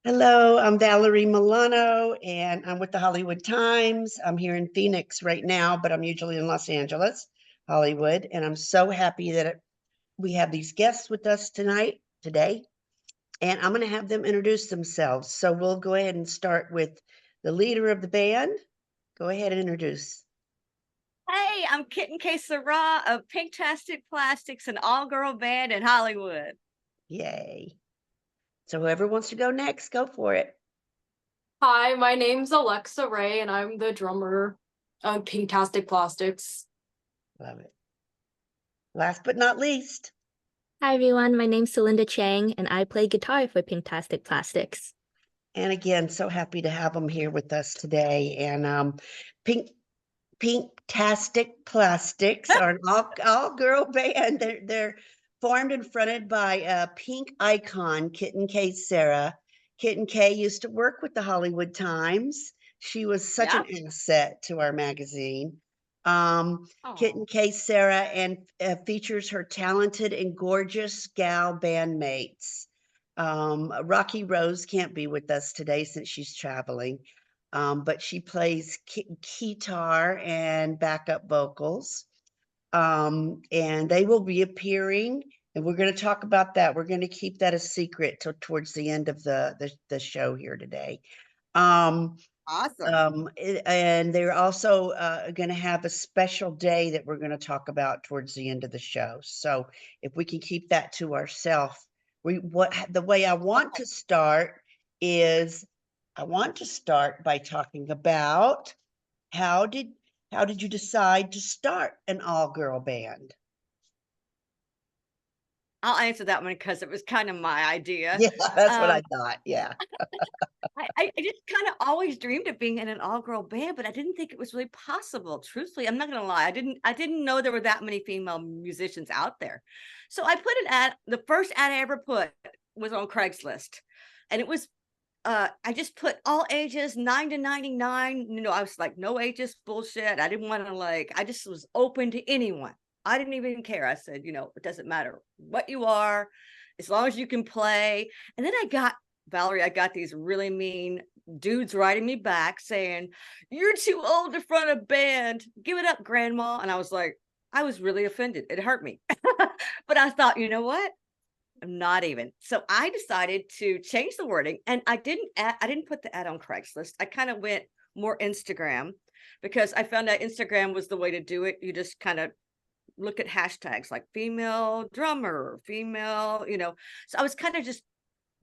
Hello, I'm Valerie Milano, and I'm with the Hollywood Times. I'm here in Phoenix right now, but I'm usually in Los Angeles, Hollywood, and I'm so happy that we have these guests with us today, and I'm going to have them introduce themselves. So we'll go ahead and start with the leader of the band. Go ahead and introduce. Hey, I'm Kitten Kay Sera of Pinktastic Plastixx, an all-girl band in Hollywood. Yay. So whoever wants to go next, go for it. Hi, my name's Alexa Ray, and I'm the drummer of Pinktastic Plastixx. Love it. Last but not least. Hi everyone, my name's Celinda Chang and I play guitar for Pinktastic Plastixx. And again, so happy to have them here with us today. And Pinktastic Plastixx are an all girl band. They're formed and fronted by a pink icon, Kitten Kay Sera. Kitten Kay used to work with the Hollywood Times. She was such an asset to our magazine. Kitten Kay Sera and features her talented and gorgeous gal bandmates. Rocky Rose can't be with us today since she's traveling, but she plays keytar and backup vocals. And they will be appearing, and we're going to talk about that. We're going to keep that a secret till towards the end of the show here today. Awesome. And they're also going to have a special day that we're going to talk about towards the end of the show. So if we can keep that to ourselves, the way I want to start is I want to start by talking about how did you decide to start an all-girl band? I'll answer that one because it was kind of my idea. Yeah, that's what I thought. Yeah. I just kind of always dreamed of being in an all-girl band, but I didn't think it was really possible. Truthfully, I'm not gonna lie. I didn't know there were that many female musicians out there. So I put an ad, the first ad I ever put was on Craigslist. And it was I just put all ages 9 to 99. I was like, no ages, bullshit. I didn't want to I just was open to anyone. I didn't even care. I said, it doesn't matter what you are, as long as you can play. And then Valerie, I got these really mean dudes writing me back saying, you're too old to front a band. Give it up, grandma. And I was really offended. It hurt me. But I thought, you know what? Not even. So I decided to change the wording, and I didn't put the ad on Craigslist. I kind of went more Instagram because I found that Instagram was the way to do it. You just kind of look at hashtags like female drummer, female, So I was kind of just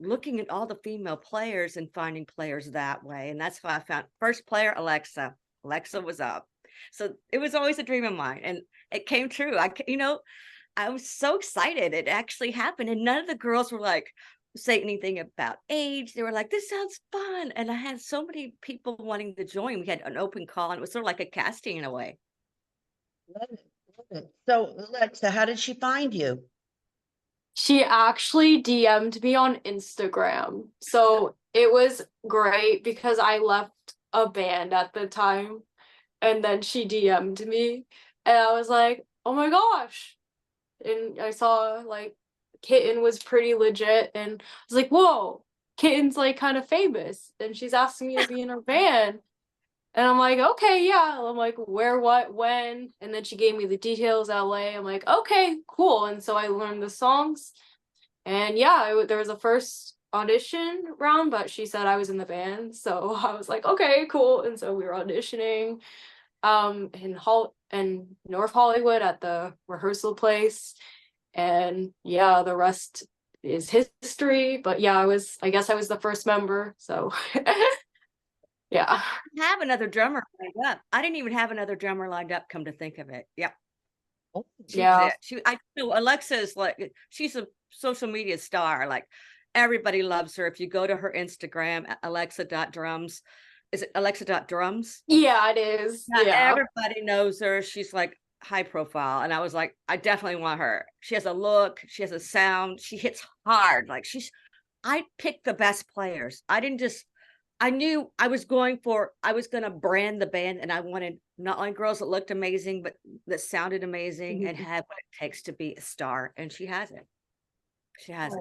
looking at all the female players and finding players that way. And that's why I found first player, Alexa. Alexa was up. So it was always a dream of mine, and it came true. I was so excited. It actually happened. And none of the girls were say anything about age. They were like, this sounds fun. And I had so many people wanting to join. We had an open call, and it was sort of like a casting in a way. Love it. Love it. So Alexa, how did she find you? She actually DM'd me on Instagram. So it was great because I left a band at the time, and then she DM'd me, and I was like, oh my gosh. And I saw Kitten was pretty legit, and I was like, whoa, Kitten's kind of famous, and she's asking me to be in her band. And I'm like, okay, yeah. I'm like, where, what, when? And then she gave me the details, LA. I'm like, okay, cool. And so I learned the songs, and yeah, there was a first audition round, but she said I was in the band, so I was like, okay, cool. And so we were auditioning in North Hollywood at the rehearsal place, and yeah, the rest is history. But yeah, I guess I was the first member, so yeah. I didn't have another drummer lined up. I didn't even have another drummer lined up, come to think of it. Yeah. Yeah. I know Alexa is she's a social media star. Everybody loves her. If you go to her Instagram, alexa.drums, is it alexa.drums? Yeah, it is. Yeah. Everybody knows her. She's high profile. And I was like, I definitely want her. She has a look, she has a sound, she hits hard. I picked the best players. I knew I was going to brand the band, and I wanted not only girls that looked amazing, but that sounded amazing and had what it takes to be a star. And she has it. She has it.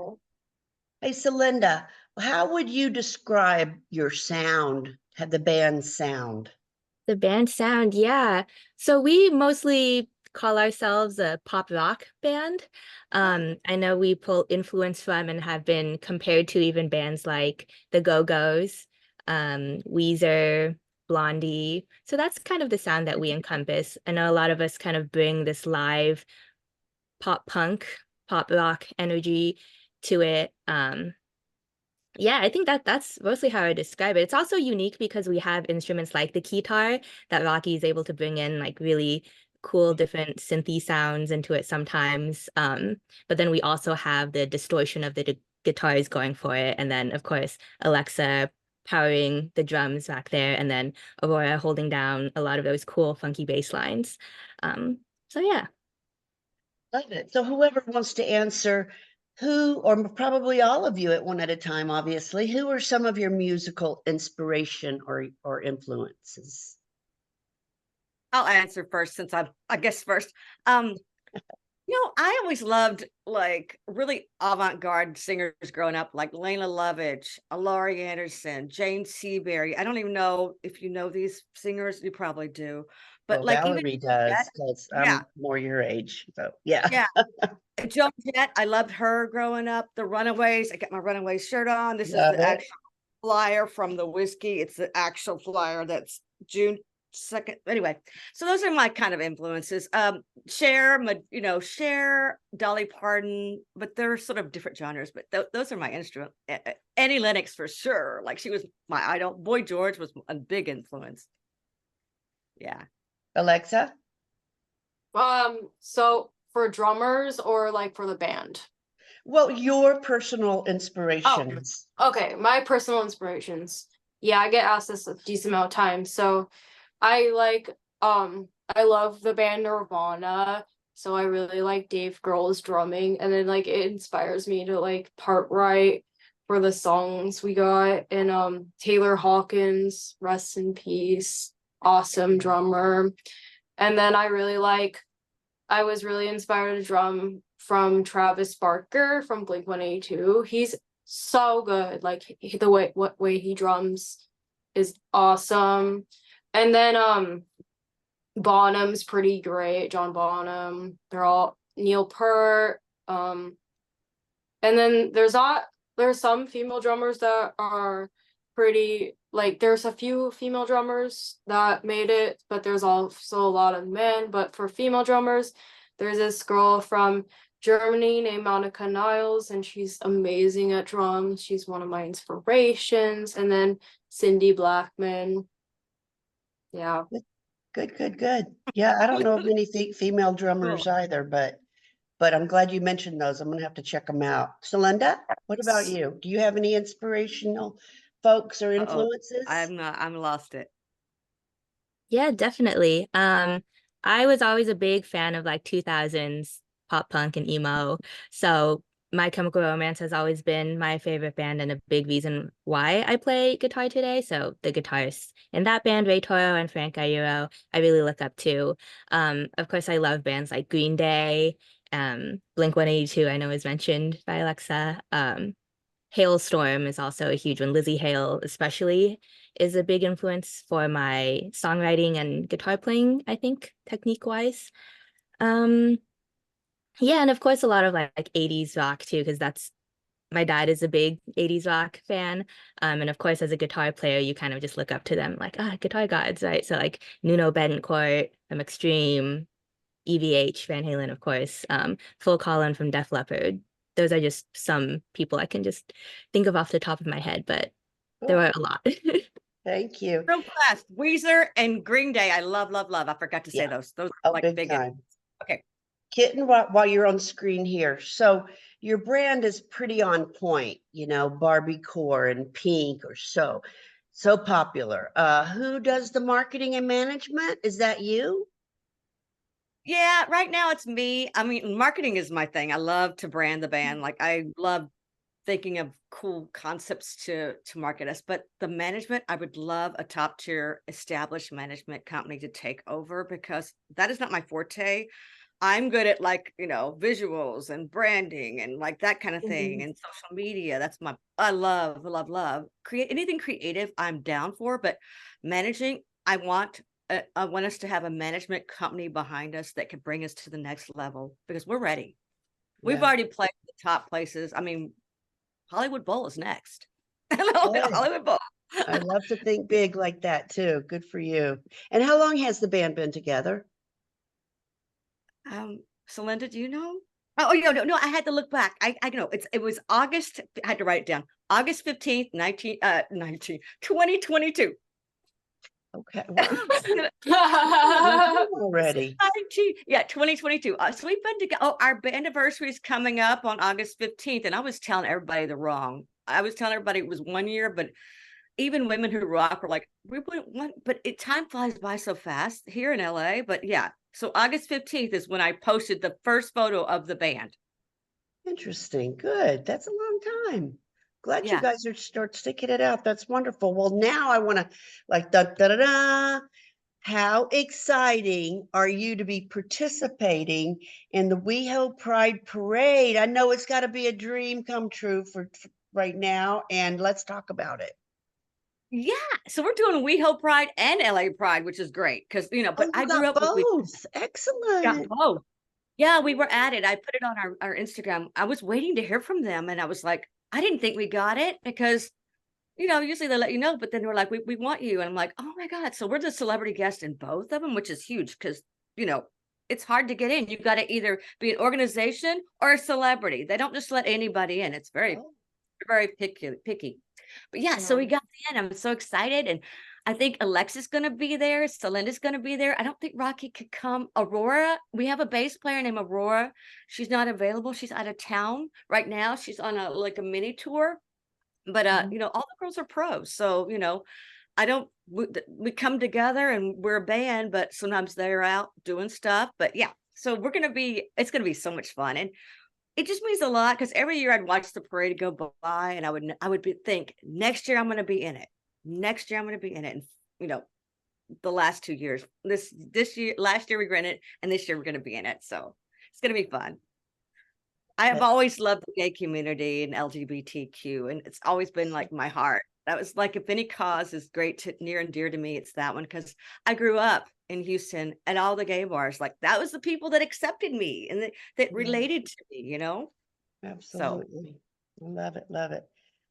Hey, Celinda, how would you describe your sound, the band's sound? The band sound, yeah. So we mostly call ourselves a pop rock band. I know we pull influence from and have been compared to even bands like the Go-Go's, Weezer, Blondie. So that's kind of the sound that we encompass. I know a lot of us kind of bring this live pop punk, pop rock energy to it. Yeah, I think that's mostly how I describe it. It's also unique because we have instruments like the keytar that Rocky is able to bring in like really cool different synthy sounds into it sometimes. But then we also have the distortion of the guitars going for it. And then of course Alexa powering the drums back there, and then Aurora holding down a lot of those cool funky bass lines. So yeah. Love it. So whoever wants to answer, who, or probably all of you at one at a time, obviously, who are some of your musical inspiration or influences? I'll answer first since I guess first. I always loved like really avant-garde singers growing up, like Lena Lovitch, Laurie Anderson, Jane Seabury. I don't even know if you know these singers. You probably do, but Well, like even Valerie does, Jett, because yeah, I'm more your age. So yeah. yeah. Joan Jett, I loved her growing up. The Runaways, I got my Runaways shirt on. This is Love the it. actual flyer from the whiskey. It's the actual flyer that's June 2nd. Anyway, so those are my kind of influences. Cher, Dolly Parton, but they're sort of different genres. But those are my instrument. Annie Lennox for sure. Like she was my idol. Boy George was a big influence. Yeah. Alexa? So for drummers or like for the band? Well, your personal Oh, inspirations. okay. My personal inspirations. Yeah, I get asked this a decent amount of times. So I love the band Nirvana. So I really like Dave Grohl's drumming, and then like it inspires me to like part write for the songs we got. And Taylor Hawkins, rest in peace, awesome drummer. And then I was really inspired to drum from Travis Barker from Blink-182. He's so good. Like the way he drums is awesome. And then Bonham's pretty great. John Bonham. They're all Neil Peart. And then there's some female drummers that are pretty, like there's a few female drummers that made it, but there's also a lot of men. But for female drummers, there's this girl from Germany named Monica Niles, and she's amazing at drums. She's one of my inspirations. And then Cindy Blackman. Yeah. Good. Yeah, I don't know of many female drummers Cool. either, but I'm glad you mentioned those. I'm gonna have to check them out. Celinda, what about you? Do you have any inspirational folks or Uh-oh. influences? I'm lost it. Yeah, definitely. I was always a big fan of like 2000s pop punk and emo. So My Chemical Romance has always been my favorite band and a big reason why I play guitar today. So the guitarists in that band, Ray Toro and Frank Iero, I really look up to. Of course, I love bands like Green Day, Blink-182, I know is mentioned by Alexa. Hailstorm is also a huge one. Lizzie Hale, especially, is a big influence for my songwriting and guitar playing, I think, technique-wise. Um, yeah, and of course, a lot of like 80s rock too, because that's my dad is a big 80s rock fan. And of course, as a guitar player, you kind of just look up to them like, guitar gods, right? So like Nuno Bettencourt from Extreme, EVH, Van Halen, of course, Phil Collen from Def Leppard. Those are just some people I can just think of off the top of my head, but there Cool. were a lot. Thank you. Real fast, Weezer and Green Day. I love. I forgot to say Yeah. those. Those Oh, are like big big. time. Okay. Kitten, while you're on screen here, so your brand is pretty on point, Barbie core and pink or so popular. Who does the marketing and management? Is that you? Yeah, right now it's me. I mean, marketing is my thing. I love to brand the band. Like I love thinking of cool concepts to market us. But the management, I would love a top tier established management company to take over because that is not my forte. I'm good at like, visuals and branding and like that kind of thing and social media. That's I love create anything creative. I'm down for, but managing, I want us to have a management company behind us that could bring us to the next level because we're ready. We've Yeah. already played the top places. I mean, Hollywood Bowl is next. Good. Hollywood Bowl. I love to think big like that too. Good for you. And how long has the band been together? Celinda, do you know? Oh, no, I had to look back. I know it was August. I had to write it down. August 15th, 2022. Okay. Wow. Already. 2022. So we've been together. Oh, our anniversary is coming up on August 15th. And I was telling everybody I was telling everybody it was 1 year, but even women who rock were like, time flies by so fast here in LA. But yeah, so August 15th is when I posted the first photo of the band. Interesting. Good. That's a long time. Glad you Yeah. guys are start sticking it out. That's wonderful. Well, now I want to like da da da da. How exciting are you to be participating in the WeHo Pride Parade? I know it's got to be a dream come true for right now, and let's talk about it. Yeah. So we're doing WeHo Pride and LA Pride, which is great because, but Oh, I you grew got up with both. Excellent. both. Yeah, we were at it. I put it on our Instagram. I was waiting to hear from them and I was like, I didn't think we got it because, usually they let you know, but then we're like, we want you. And I'm like, oh my God. So we're the celebrity guest in both of them, which is huge because, it's hard to get in. You got to either be an organization or a celebrity. They don't just let anybody in. It's very, Oh, very picky. But yeah, so we got in. I'm so excited. And I think Alexa's going to be there. Celinda's going to be there. I don't think Rocky could come. Aurora, we have a bass player named Aurora. She's not available. She's out of town right now. She's on a mini tour. But all the girls are pros. So, I don't we come together and we're a band, but sometimes they're out doing stuff. But yeah, so it's gonna be so much fun. And it just means a lot because every year I'd watch the parade go by and I would think next year I'm going to be in it. Next year I'm going to be in it. And the last 2 years, last year we were in it, and this year we're going to be in it. So it's going to be fun. I have always loved the gay community and LGBTQ, and it's always been like my heart. That was like, if any cause is near and dear to me, it's that one because I grew up in Houston at all the gay bars. Like that was the people that accepted me and that related to me, absolutely. Love it. Love it.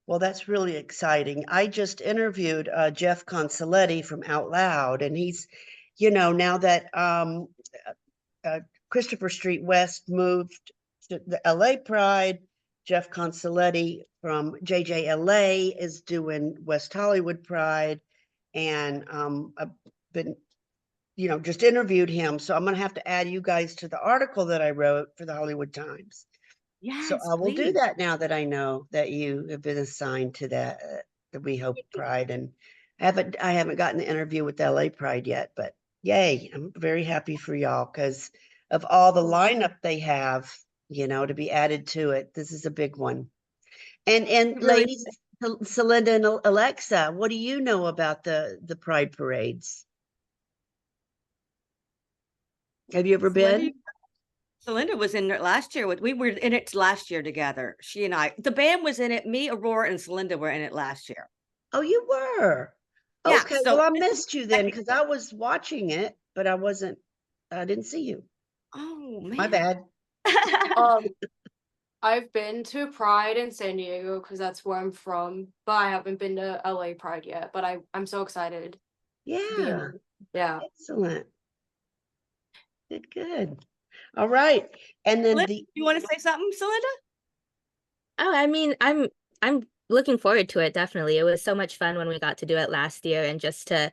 Well, that's really exciting. I just interviewed Jeff Consoletti from Out Loud, and he's, now that Christopher Street West moved to the LA Pride, Jeff Consoletti from JJLA is doing West Hollywood Pride. And I've been, just interviewed him. So I'm going to have to add you guys to the article that I wrote for the Hollywood Times. Yes, So I will do please. that now that I know that you have been assigned to that, the WeHo Pride. And I haven't gotten the interview with LA Pride yet, but yay, I'm very happy for y'all because of all the lineup they have, to be added to it. This is a big one. And Really, ladies, Celinda and Alexa, what do you know about the Pride parades? Have you ever been? Celinda was in it last year we were in it last year together. She and I, the band was in it. Me, Aurora, and Celinda were in it last year. Oh, you were? Yeah. Okay, So well, I missed you then because I was watching it, but I didn't see you. Oh My man. bad. I've been to Pride in San Diego because that's where I'm from, but I haven't been to LA Pride yet. But I'm so excited to be Yeah, in. Yeah. excellent. Good. All right. And then You want to say something, Celinda? Oh, I mean, I'm looking forward to it, definitely. It was so much fun when we got to do it last year and just to,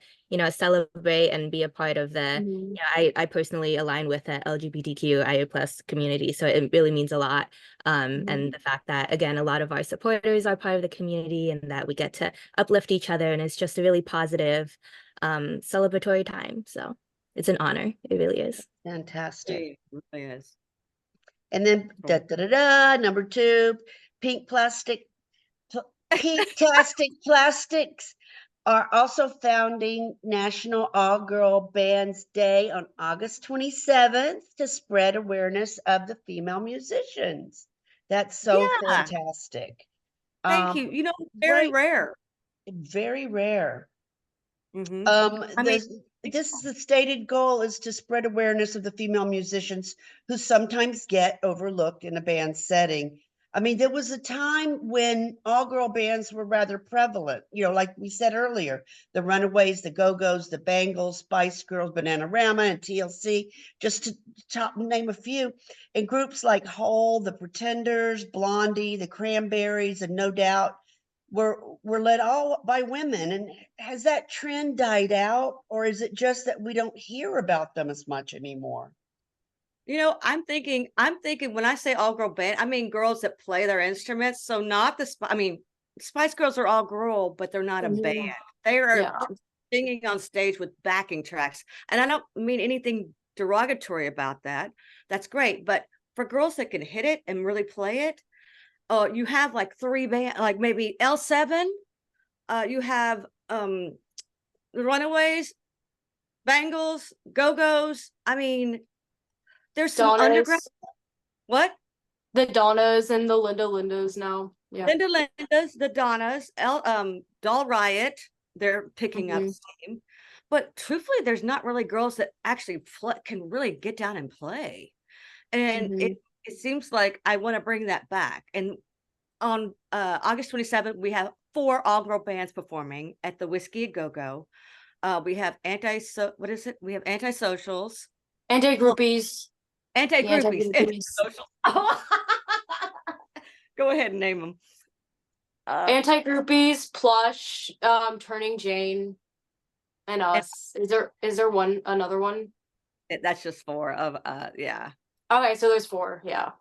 celebrate and be a part of the, I personally align with the LGBTQ IO plus community, so it really means a lot. And the fact that, again, a lot of our supporters are part of the community and that we get to uplift each other, and it's just a really positive celebratory time. So it's an honor. It really is. fantastic. It really is. And then number 2, Pinktastic Plastixx. are also founding National All-Girl Bands Day on August 27th to spread awareness of the female musicians. That's so Yeah. fantastic. Thank you. You know, very Right, rare. very rare. Mhm. I mean, This is the stated goal is to spread awareness of the female musicians who sometimes get overlooked in a band setting. I mean, there was a time when all-girl bands were rather prevalent, like we said earlier, the Runaways, the Go-Go's, the Bangles, Spice Girls, Bananarama, and TLC, just to name a few. And groups like Hole, the Pretenders, Blondie, the Cranberries, and No Doubt were led all by women. And has that trend died out, or is it just that we don't hear about them as much anymore? I'm thinking when I say all girl band, I mean girls that play their instruments. So not I mean, Spice Girls are all girl, but they're not a band. Mhm. They are Yeah. singing on stage with backing tracks. And I don't mean anything derogatory about that. That's great. But for girls that can hit it and really play it, you have like three band, like maybe L7. You have the Runaways, Bangles, Go-Go's. I mean, there's some underground. Donnas, What? the Donnas and the Lindas now. Yeah. Linda Linda's, the Donnas, Doll Riot, they're picking up Mhm. steam. But truthfully, there's not really girls that actually can really get down and play. And Mhm. it seems like I want to bring that back. And on August 27th, we have 4 all-girl bands performing at the Whiskey a Go-Go. We have what is it? We have antisocials, Anti-groupies. The anti-groupies, anti-groupies. antisocials. Go ahead and name them. Anti-groupies, Plush, Turning Jane, and us. Is there another one? That's just 4 of yeah. Okay, so there's 4, yeah.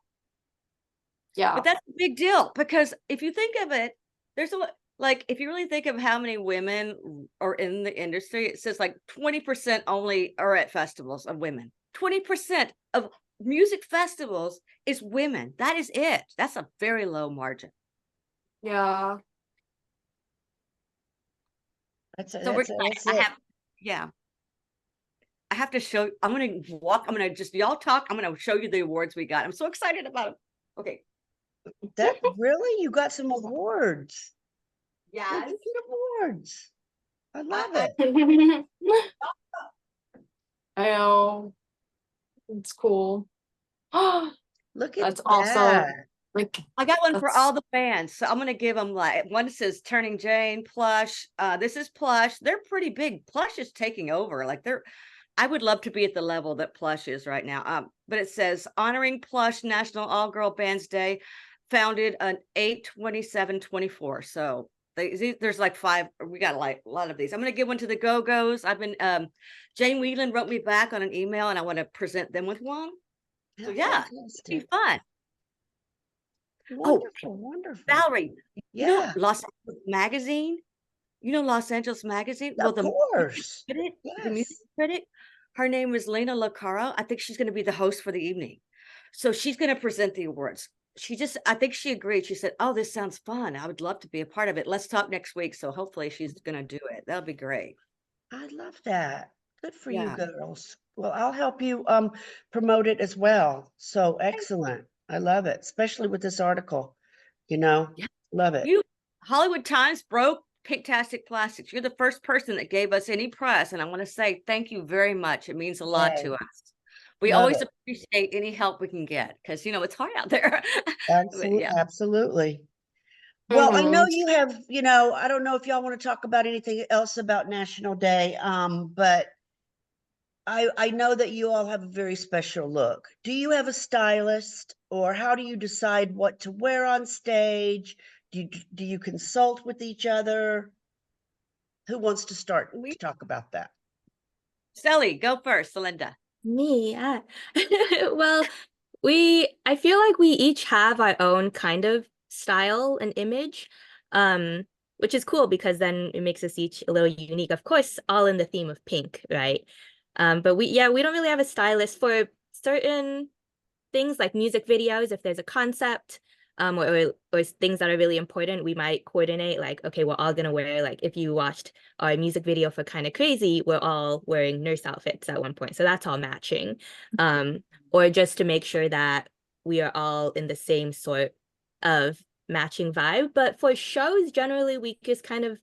Yeah. But that's a big deal because if you think of it, there's if you really think of how many women are in the industry, it says like 20% only are at festivals of women. 20% of music festivals is women. That is it. That's a very low margin. Yeah. That's So we're it. yeah. I have to show. I'm gonna just y'all talk. I'm gonna show you the awards we got. I'm so excited about them. Okay. That really, you got some awards. Yeah. Look at awards. I love I- it. I know. It's cool. Look at That's that. awesome. Like, I got one for that's all the bands. So I'm gonna give them one says Turning Jane, Plush. This is Plush. They're pretty big. Plush is taking over. I would love to be at the level that Plush is right now. But it says honoring Plush National All Girl Bands Day, founded on 8/27/24. So there's like 5. We got like a lot of these. I'm gonna give one to the Go-Go's. I've been Jane Whelan wrote me back on an email, and I want to present them with one. So yeah, it'd be Fantastic. fun. Wonderful, wonderful. Valerie, Yeah, Los Angeles Magazine? Los Angeles Magazine? Well, of course. the Yes. music critic, her name is Lena Lacaro. I think she's going to be the host for the evening. So she's going to present the awards. I think she agreed. She said, "Oh, this sounds fun. I would love to be a part of it. Let's talk next week." So hopefully she's going to do it. That'll be great. I love that. Good for you Yeah. girls. Well, I'll help you promote it as well. So excellent. I love it, especially with this article. Yeah. Love it. Hollywood Times broke Pinktastic Plastixx. You're the first person that gave us any press, and I want to say thank you very much. It means a lot to Yay. us. We Love always it. appreciate any help we can get because it's hard out there. But yeah. Absolutely. Well, I know Mhm. you have, I don't know if y'all want to talk about anything else about National Day, but I know that you all have a very special look. Do you have a stylist, or how do you decide what to wear on stage? Do you consult with each other? Who wants to start to talk about that? Sally, go first, Celinda. Me, yeah. Well, I feel like we each have our own kind of style and image, which is cool because then it makes us each a little unique. Of course, all in the theme of pink, right? But we don't really have a stylist for certain things like music videos. If there's a concept, or things that are really important, we might coordinate like, okay, we're all gonna wear, like if you watched our music video for Kinda Crazy, we're all wearing nurse outfits at one point. So that's all matching. Or just to make sure that we are all in the same sort of matching vibe. But for shows, generally we just kind of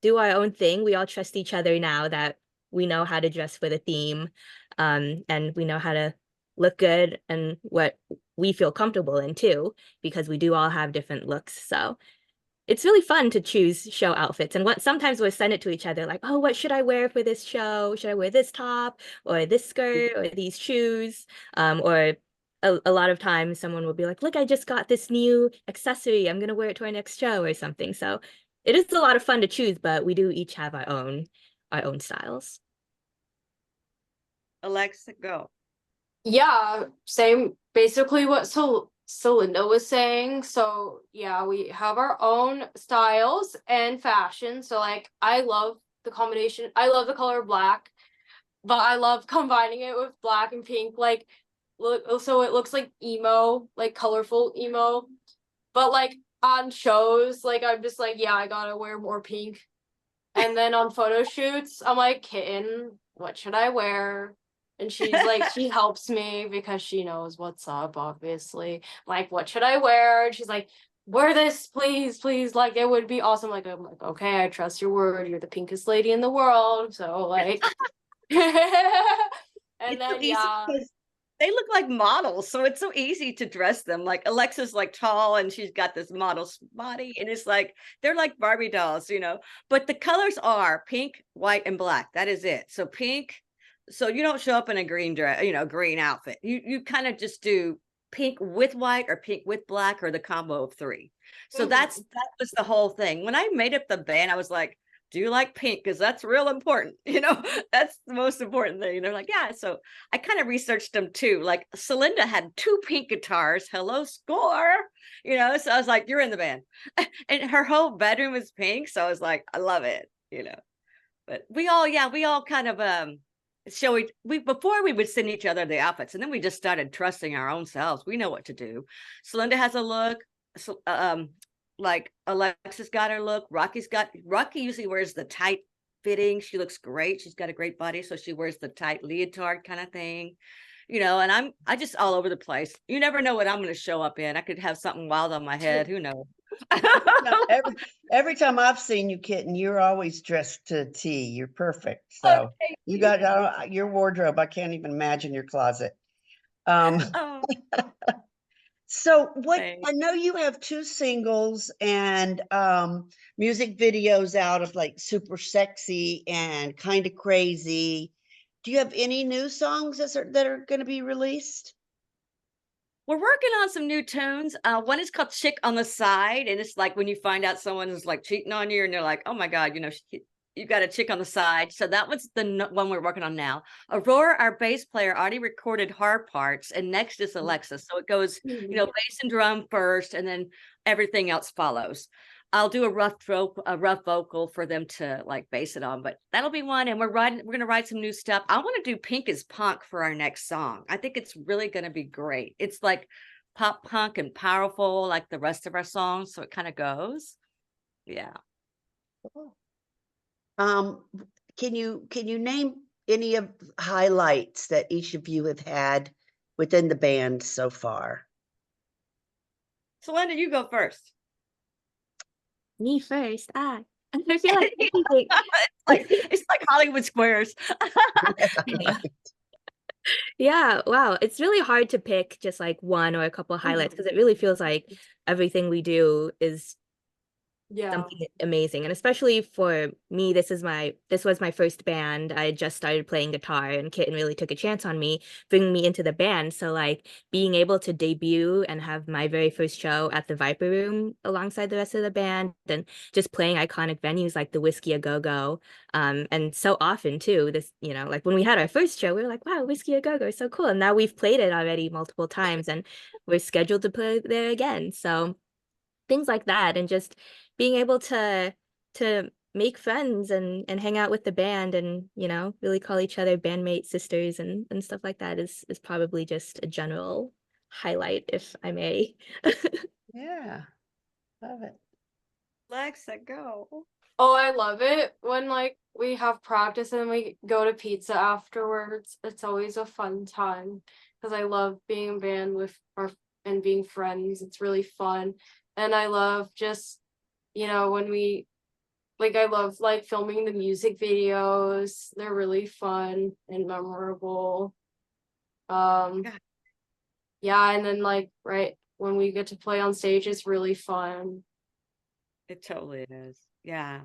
do our own thing. We all trust each other now that we know how to dress for the theme, and we know how to look good and what we feel comfortable in too, because we do all have different looks. So it's really fun to choose show outfits. And what sometimes we'll send it to each other like, oh, what should I wear for this show? Should I wear this top or this skirt or these shoes? Or a lot of times someone will be like, look, I just got this new accessory. I'm gonna wear it to our next show or something. So it is a lot of fun to choose, but we do each have our own styles. Alexa, go. Yeah, same, basically what Celinda was saying. So yeah, we have our own styles and fashion. So like I love the combination. I love the color black, but I love combining it with black and pink. Like look, so it looks like emo, like colorful emo. But like on shows, like I'm just like, yeah, I gotta wear more pink. And then on photo shoots, I'm like, Kitten, what should I wear? And she's like, she helps me because she knows what's up, obviously. Like, what should I wear? And she's like, wear this, please, please. Like, it would be awesome. Like, I'm like, okay, I trust your word. You're the pinkest lady in the world. So, like, and It's so then, easy yeah. because they look like models, so it's so easy to dress them. Like Alexa's like tall and she's got this model's body, and it's like they're like Barbie dolls, you know. But the colors are pink, white, and black. That is it. So pink, so you don't show up in a green dress, you know, green outfit. You kind of just do pink with white or pink with black or the combo of three. So that was the whole thing. When I made up the band, I was like, do you like pink? Because that's real important, you know, that's the most important thing. And they're like, yeah. So I kind of researched them too. Like Celinda had 2 pink guitars. Hello, score, you know. So I was like, you're in the band. And her whole bedroom was pink. So I was like, I love it, you know. But we all kind of so we before we would send each other the outfits, and then we just started trusting our own selves. We know what to do. Celinda has a look. So like Alexa's got her look. Rocky usually wears the tight fitting. She looks great. She's got a great body, so she wears the tight leotard kind of thing, you know. And I just all over the place. You never know what I'm going to show up in. I could have something wild on my head. Who knows? No, every time I've seen you, Kitten, you're always dressed to a T. You're perfect. So you got your wardrobe. I can't even imagine your closet. Oh, So what, thanks. I know you have 2 singles and music videos out of like Super Sexy and Kinda Crazy. Do you have any new songs that are going to be released? We're working on some new tunes. One is called Chick on the Side. And it's like when you find out someone is like cheating on you and you're like, oh my God, you know, you got a chick on the side. So that was the one we're working on now. Aurora, our bass player, already recorded her parts, and next is Alexa. So it goes, you know, bass and drum first, and then everything else follows. I'll do a rough vocal for them to like base it on, but that'll be one. And we're gonna write some new stuff. I want to do Pink is Punk for our next song. I think it's really gonna be great. It's like pop punk and powerful, like the rest of our songs. So it kind of goes. Yeah. Um, can you name any of highlights that each of you have had within the band so far? Celinda, you go first. Me first. I feel like It's like Hollywood Squares. yeah, wow. It's really hard to pick just like one or a couple highlights because it really feels like everything we do is something amazing. And especially for me, this was my first band. I had just started playing guitar, and Kitten really took a chance on me, bringing me into the band. So like being able to debut and have my very first show at the Viper Room alongside the rest of the band, and just playing iconic venues like the Whiskey A Go Go, and so often too. This, you know, like when we had our first show, we were like, wow, Whiskey A Go Go is so cool. And now we've played it already multiple times, and we're scheduled to play there again. So things like that, and just being able to make friends and hang out with the band, and you know, really call each other bandmate sisters and stuff like that is probably just a general highlight, if I may. Yeah, love it. Alexa, go. Oh, I love it when like we have practice and we go to pizza afterwards. It's always a fun time because I love being in band with our and being friends. It's really fun. And I love just, when we like I love like filming the music videos. They're really fun and memorable. Yeah. Yeah, and then like right when we get to play on stage, it's really fun. It totally is. Yeah.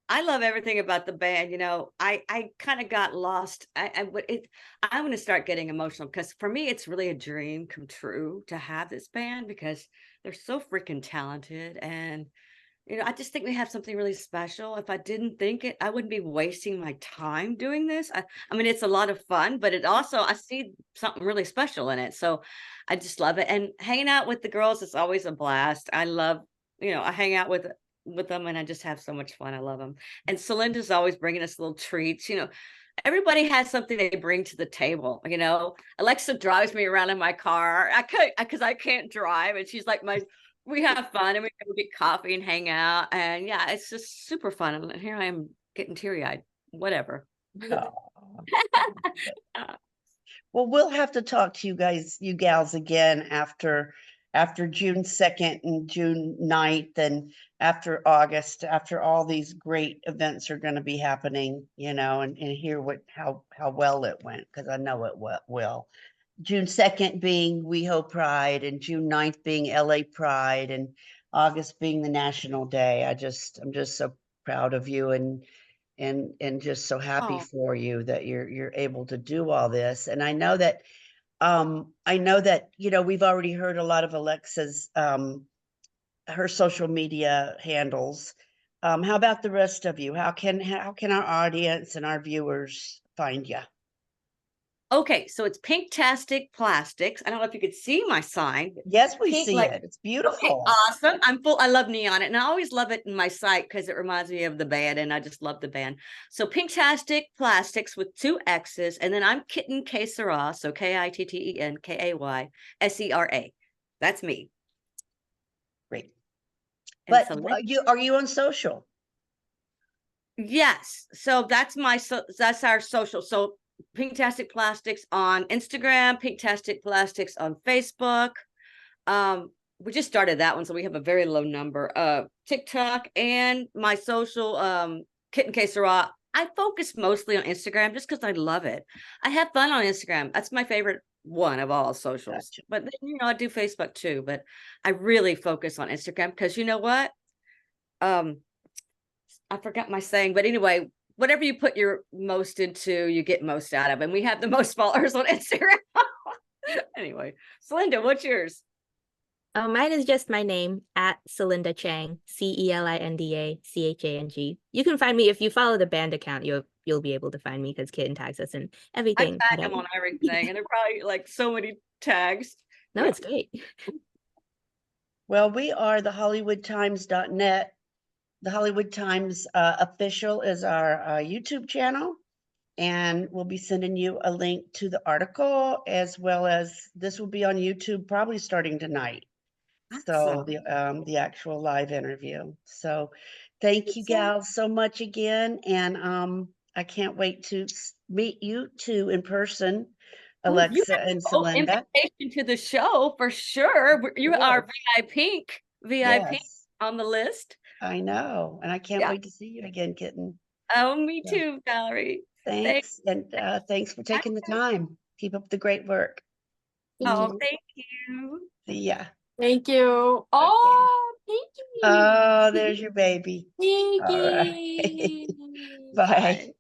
I love everything about the band. I kind of got lost. I'm going to start getting emotional because for me, it's really a dream come true to have this band because they're so freaking talented. And, I just think we have something really special. If I didn't think it, I wouldn't be wasting my time doing this. I mean, it's a lot of fun, but I see something really special in it. So I just love it. And hanging out with the girls is always a blast. I love, I hang out with them and I just have so much fun. I love them. And Celinda's always bringing us little treats. Everybody has something they bring to the table. Alexa drives me around in my car. Because I can't drive, and she's like we have fun and we go get coffee and hang out. And yeah, it's just super fun. And here I am getting teary-eyed. Whatever. Oh. Well, we'll have to talk to you gals again after June 2nd and June 9th and after August, after all these great events are going to be happening, and hear how well it went, because I know it will. June 2nd being WeHo Pride and June 9th being LA Pride and August being the National Day. I'm just so proud of you and just so happy for you that you're able to do all this. And I know that we've already heard a lot of Alexa's her social media handles. How about the rest of you? How can our audience and our viewers find you? Okay, so it's Pinktastic Plastixx. I don't know if you could see my sign. Yes, we Pink, see like, it. It's beautiful. Okay, awesome. I love neon, and I always love it in my site because it reminds me of the band, and I just love the band. So Pinktastic Plastixx with 2 X's, and then I'm Kitten Kay Sera, so KittenKaysera. That's me. Great. And But so are you on social? yes, so that's our social. So Pinktastic Plastixx on Instagram, Pinktastic Plastixx on Facebook. We just started that one, so we have a very low number. TikTok and my social, Kitten Kay Sera. I focus mostly on Instagram just because I love it. I have fun on Instagram. That's my favorite one of all socials. Gotcha. But then, I do Facebook too, but I really focus on Instagram because you know what? I forgot my saying, but anyway, whatever you put your most into, you get most out of. And we have the most followers on Instagram. Anyway, Celinda, what's yours? Oh, mine is just my name at Celinda Chang, CelindaChang. You can find me if you follow the band account. You'll be able to find me because Kitten tags us and everything. I tag them on everything, and they're probably like so many tags. No, it's great. Well, we are the HollywoodTimes.net. The Hollywood Times official is our YouTube channel, and we'll be sending you a link to the article, as well as this will be on YouTube probably starting tonight. So the actual live interview. So thank you gals so much again, and I can't wait to meet you two in person, Alexa and Celinda. Invitation to the show for sure. You are VIP Yes. on the list. I know, and I can't wait to see you again, Kitten. Oh, me too, Valerie. Thanks, and thanks for taking the time. Keep up the great work. Thank you. See ya. Thank you. Oh, thank you. Oh, there's your baby. Thank All right. you. Bye.